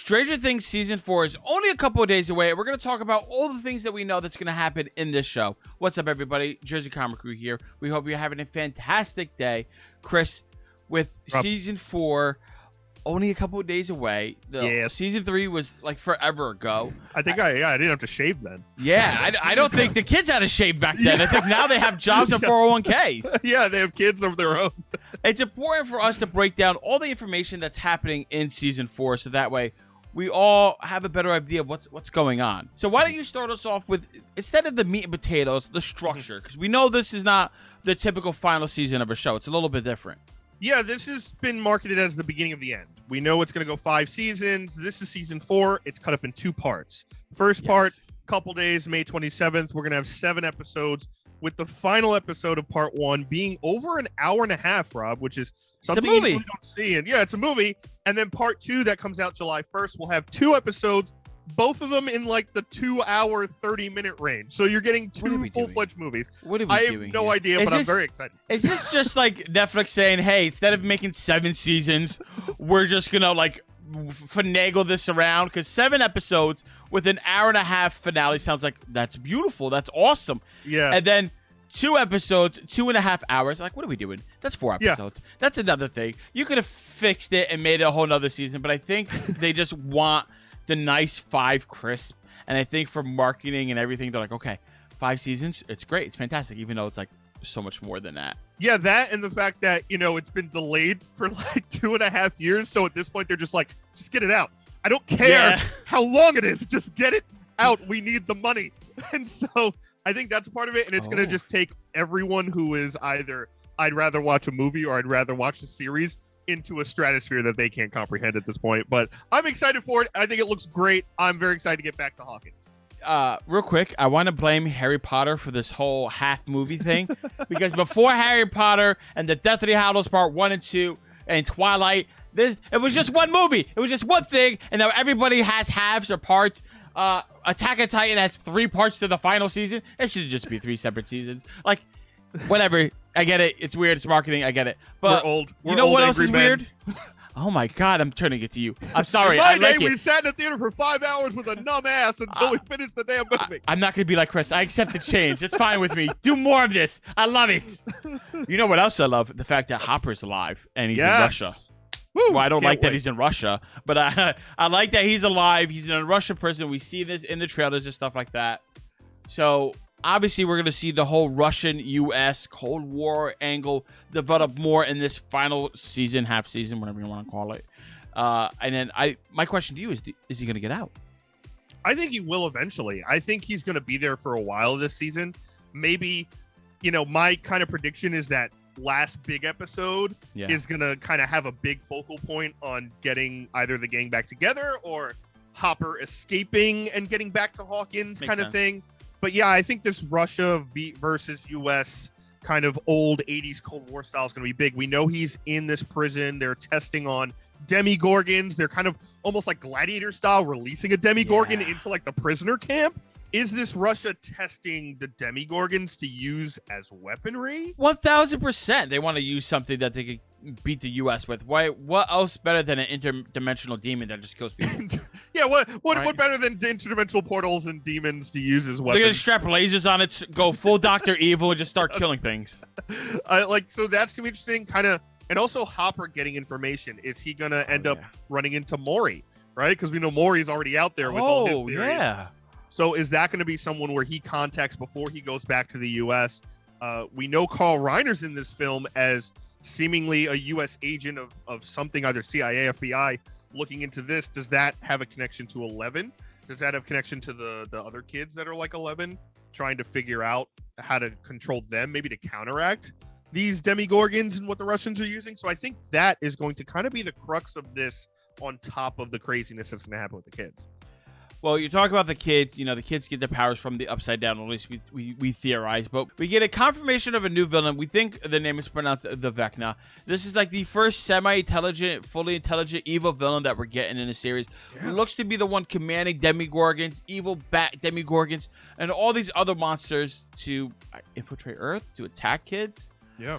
Stranger Things Season 4 is only a couple of days away, and we're going to talk about all the things that we know that's going to happen in this show. What's up, everybody? Jersey Comic Crew here. We hope you're having a fantastic day. Chris, with Season 4 only a couple of days away. Season 3 was like forever ago. I think I didn't have to shave then. Yeah, I don't think the kids had a shave back then. I think now they have jobs and 401ks. Yeah, they have kids of their own. It's important for us to break down all the information that's happening in Season 4, so that way we all have a better idea of what's going on. So why don't you start us off with, instead of the meat and potatoes, the structure? Because we know this is not the typical final season of a show. It's a little bit different. Yeah, this has been marketed as the beginning of the end. We know it's going to go 5 seasons. This is Season 4. It's cut up in 2 parts. First part, couple days, May 27th. We're going to have 7 episodes, with the final episode of part 1 being over an hour and a half, Rob, which is something you really don't see. And yeah, it's a movie. And then part 2 that comes out July 1st will have 2 episodes, both of them in like the 2-hour, 30-minute range. So you're getting 2 full-fledged movies. What are we doing? I have no idea, but I'm very excited. Is this just like Netflix saying, hey, instead of making 7 seasons, we're just going to like finagle this around? Because 7 episodes with an hour and a half finale sounds like that's beautiful. That's awesome. Yeah. And then 2 episodes, 2.5 hours. Like, what are we doing? That's 4 episodes. Yeah. That's another thing. You could have fixed it and made it a whole nother season, but I think they just want the nice 5 crisp. And I think for marketing and everything, they're like, okay, 5 seasons, it's great. It's fantastic, even though it's like so much more than that. Yeah, that and the fact that, it's been delayed for like 2.5 years. So at this point, they're just like, just get it out. I don't care how long it is. Just get it out. We need the money. And so I think that's part of it. And it's going to just take everyone who is either I'd rather watch a movie or I'd rather watch a series into a stratosphere that they can't comprehend at this point. But I'm excited for it. I think it looks great. I'm very excited to get back to Hawkins. Real quick, I want to blame Harry Potter for this whole half movie thing. Because before Harry Potter and the Deathly Hallows Part 1 and 2 and Twilight, it was just one movie. It was just one thing. And now everybody has halves or parts. Attack on Titan has 3 parts to the final season. It should just be 3 separate seasons. Like, whatever. I get it. It's weird. It's marketing. I get it. But we're old. You know what else is weird? Oh my God, I'm turning it to you. I'm sorry. In my day, we sat in the theater for 5 hours with a numb ass until we finished the damn movie. I'm not going to be like Chris. I accept the change. It's fine with me. Do more of this. I love it. You know what else I love? The fact that Hopper's alive and he's in Russia. Woo, well, I don't like that he's in Russia, but I like that he's alive. He's a Russian person. We see this in the trailers and stuff like that. So obviously, we're going to see the whole Russian-U.S. Cold War angle develop more in this final season, half season, whatever you want to call it. And then my question to you is he going to get out? I think he will eventually. I think he's going to be there for a while this season. Maybe, my kind of prediction is that last big episode is going to kind of have a big focal point on getting either the gang back together or Hopper escaping and getting back to Hawkins kind of thing. But yeah, I think this Russia versus U.S. kind of old 80s Cold War style is going to be big. We know he's in this prison. They're testing on demigorgons. They're kind of almost like Gladiator style, releasing a demigorgon into like the prisoner camp. Is this Russia testing the demigorgons to use as weaponry? 1,000%. They want to use something that they could beat the U.S. with. Why? What else better than an interdimensional demon that just kills people? Yeah, what better than interdimensional portals and demons to use as weapons? They're gonna strap lasers on it, go full Dr. Evil, and just start killing things. So that's gonna be interesting. Kind of, and also Hopper getting information. Is he gonna end up running into Maury? Right, because we know Maury's already out there with all his theories. Yeah. So is that going to be someone where he contacts before he goes back to the U.S.? We know Carl Reiner's in this film as seemingly a U.S. agent of something, either CIA, FBI, looking into this. Does that have a connection to 11? Does that have connection to the other kids that are like 11, trying to figure out how to control them, maybe to counteract these demigorgons and what the Russians are using? So I think that is going to kind of be the crux of this on top of the craziness that's going to happen with the kids. Well, you talk about the kids. The kids get their powers from the Upside Down. At least we theorize. But we get a confirmation of a new villain. We think the name is pronounced the Vecna. This is like the first semi-intelligent, fully intelligent, evil villain that we're getting in the series. Yeah. It looks to be the one commanding demigorgons, evil bat demigorgons, and all these other monsters to infiltrate Earth, to attack kids. Yeah.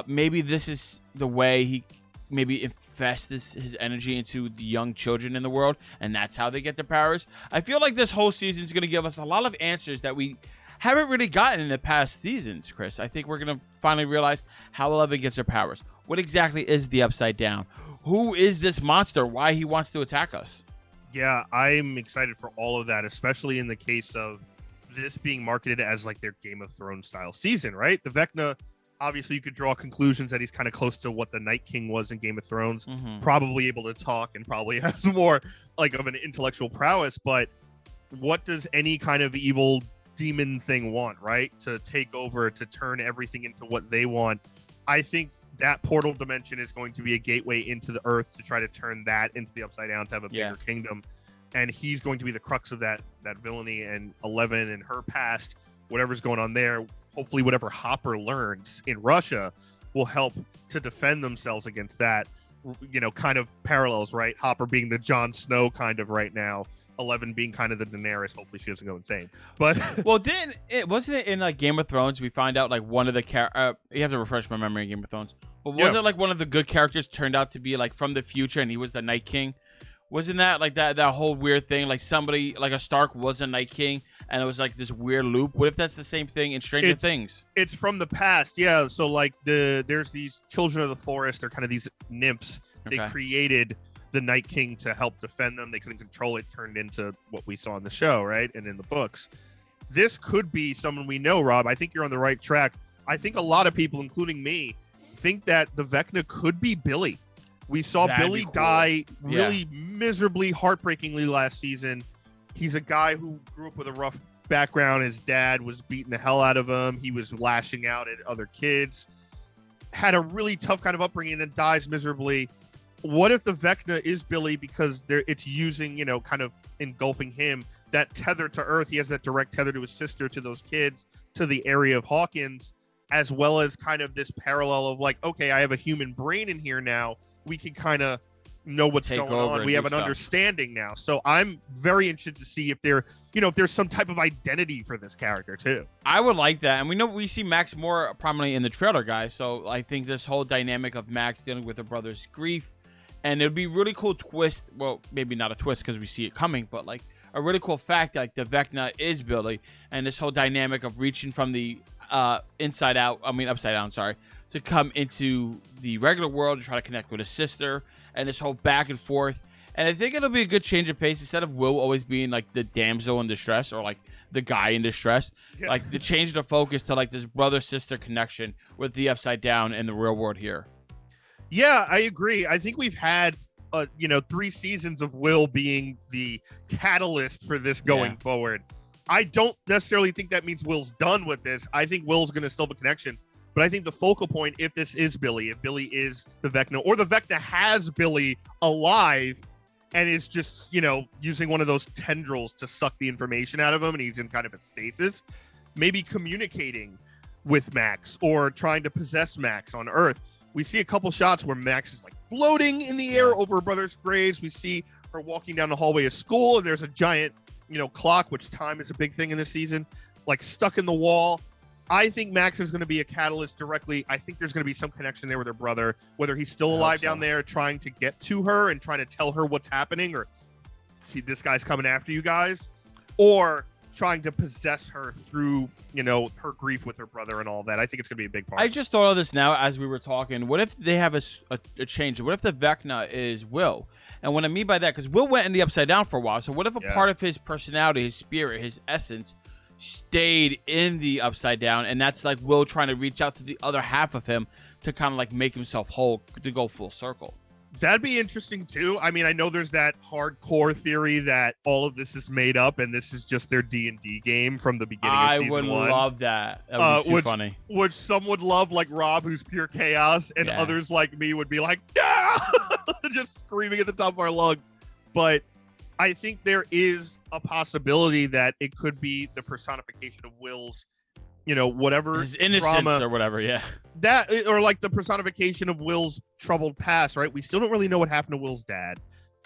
Maybe this is the way he maybe infest his energy into the young children in the world, and that's how they get their powers. I feel like this whole season is going to give us a lot of answers that we haven't really gotten in the past seasons, Chris. I think we're going to finally realize how 11 gets her powers. What exactly is the Upside Down? Who is this monster? Why he wants to attack us? Yeah, I'm excited for all of that, especially in the case of this being marketed as like their Game of Thrones style season, right? The Vecna, obviously you could draw conclusions that he's kind of close to what the Night King was in Game of Thrones, probably able to talk and probably has more like of an intellectual prowess. But what does any kind of evil demon thing want, right? To take over, to turn everything into what they want. I think that portal dimension is going to be a gateway into the Earth to try to turn that into the Upside Down, to have a bigger kingdom. And he's going to be the crux of that villainy, and 11 and her past, whatever's going on there. Hopefully whatever Hopper learns in Russia will help to defend themselves against that, kind of parallels, right? Hopper being the Jon Snow kind of right now, 11 being kind of the Daenerys. Hopefully she doesn't go insane. But well, wasn't it in like Game of Thrones we find out like one of the you have to refresh my memory in Game of Thrones, but wasn't it like one of the good characters turned out to be like from the future and he was the Night King? Wasn't that like that whole weird thing? Like somebody, like a Stark was a Night King, and it was like this weird loop. What if that's the same thing in Stranger Things? It's from the past, yeah. So like there's these children of the forest. They're kind of these nymphs. They created the Night King to help defend them. They couldn't control it. Turned into what we saw in the show, right? And in the books. This could be someone we know, Rob. I think you're on the right track. I think a lot of people, including me, think that the Vecna could be Billy. We saw Billy die really miserably, heartbreakingly last season. He's a guy who grew up with a rough background. His dad was beating the hell out of him. He was lashing out at other kids. Had a really tough kind of upbringing and then dies miserably. What if the Vecna is Billy because it's using, kind of engulfing him, that tether to Earth. He has that direct tether to his sister, to those kids, to the area of Hawkins, as well as kind of this parallel of like, okay, I have a human brain in here now. We can kind of know what's going on. We have an understanding now. So I'm very interested to see if if there's some type of identity for this character too. I would like that. And we see Max more prominently in the trailer, guys. So I think this whole dynamic of Max dealing with her brother's grief, and it'd be really cool twist. Well, maybe not a twist because we see it coming, but like a really cool fact that like the Vecna is Billy, and this whole dynamic of reaching from the upside down, to come into the regular world and try to connect with his sister, and this whole back and forth. And I think it'll be a good change of pace instead of Will always being like the damsel in distress or like the guy in distress. Like to change the focus to like this brother-sister connection with the Upside Down in the real world here. Yeah, I agree. I think we've had 3 seasons of Will being the catalyst for this going forward. I don't necessarily think that means Will's done with this. I think Will's going to still have a connection. But I think the focal point, if this is Billy, if Billy is the Vecna, or the Vecna has Billy alive and is just, using one of those tendrils to suck the information out of him, and he's in kind of a stasis, maybe communicating with Max or trying to possess Max on Earth. We see a couple shots where Max is like floating in the air over her brother's graves. We see her walking down the hallway of school, and there's a giant, clock, which time is a big thing in this season, like stuck in the wall. I think Max is going to be a catalyst directly. I think there's going to be some connection there with her brother, whether he's still alive down there trying to get to her and trying to tell her what's happening, or see this guy's coming after you guys, or trying to possess her through, her grief with her brother and all that. I think it's going to be a big part. I just thought of this now as we were talking. What if they have a change? What if the Vecna is Will? And what I mean by that, because Will went in the Upside Down for a while. So what if a part of his personality, his spirit, his essence stayed in the Upside Down, and that's like Will trying to reach out to the other half of him to kind of like make himself whole, to go full circle? That'd be interesting too. I mean, I know there's that hardcore theory that all of this is made up and this is just their D&D game from the beginning of season 1. I would love that. That would be funny. Which some would love, like Rob, who's pure chaos, and others like me would be like, yeah, just screaming at the top of our lungs. But I think there is a possibility that it could be the personification of Will's, whatever his innocence trauma, or whatever. Yeah. That, or like the personification of Will's troubled past, right? We still don't really know what happened to Will's dad,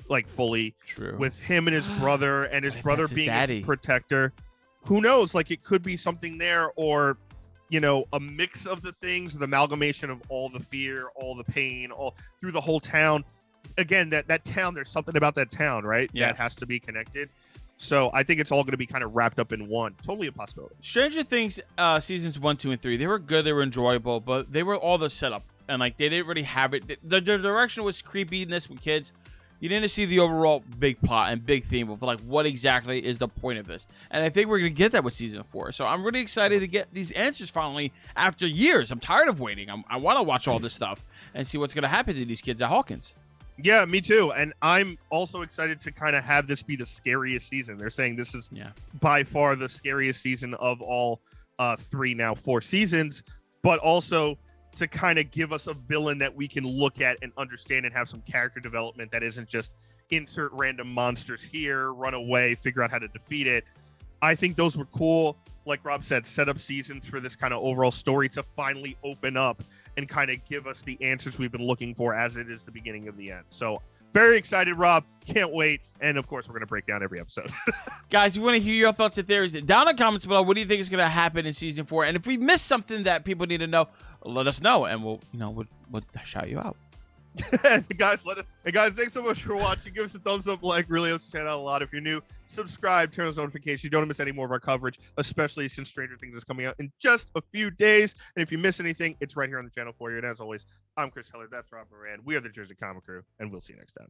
like fully. True. With him and his brother, and his brother being his protector. Who knows? Like it could be something there, or a mix of the things, the amalgamation of all the fear, all the pain, all through the whole town. Again, that town, there's something about that town, right? Yeah. That has to be connected. So I think it's all going to be kind of wrapped up in one. Totally a possibility. Stranger Things seasons 1, 2, and 3, they were good, they were enjoyable, but they were all the setup, and like they didn't really have it. The direction was creepiness with kids. You didn't see the overall big plot and big theme of like what exactly is the point of this. And I think we're gonna get that with season 4. So I'm really excited to get these answers finally after years. I'm tired of waiting. I want to watch all this stuff and see what's gonna happen to these kids at Hawkins. Yeah, me too. And I'm also excited to kind of have this be the scariest season. They're saying this is by far the scariest season of all 4 seasons, but also to kind of give us a villain that we can look at and understand and have some character development that isn't just insert random monsters here, run away, figure out how to defeat it. I think those were cool. Like Rob said, set up seasons for this kind of overall story to finally open up and kind of give us the answers we've been looking for as it is the beginning of the end. So very excited, Rob. Can't wait. And of course, we're going to break down every episode. Guys, we want to hear your thoughts and theories down in the comments below. What do you think is going to happen in season 4? And if we missed something that people need to know, let us know, and we'll shout you out. Hey guys, thanks so much for watching. Give us a thumbs up, really helps the channel out a lot. If you're new, subscribe, turn on notifications. You don't miss any more of our coverage, especially since Stranger Things is coming out in just a few days. And if you miss anything, it's right here on the channel for you. And as always, I'm Chris Heller. That's Rob Moran. We are the Jersey Comic Crew, and we'll see you next time.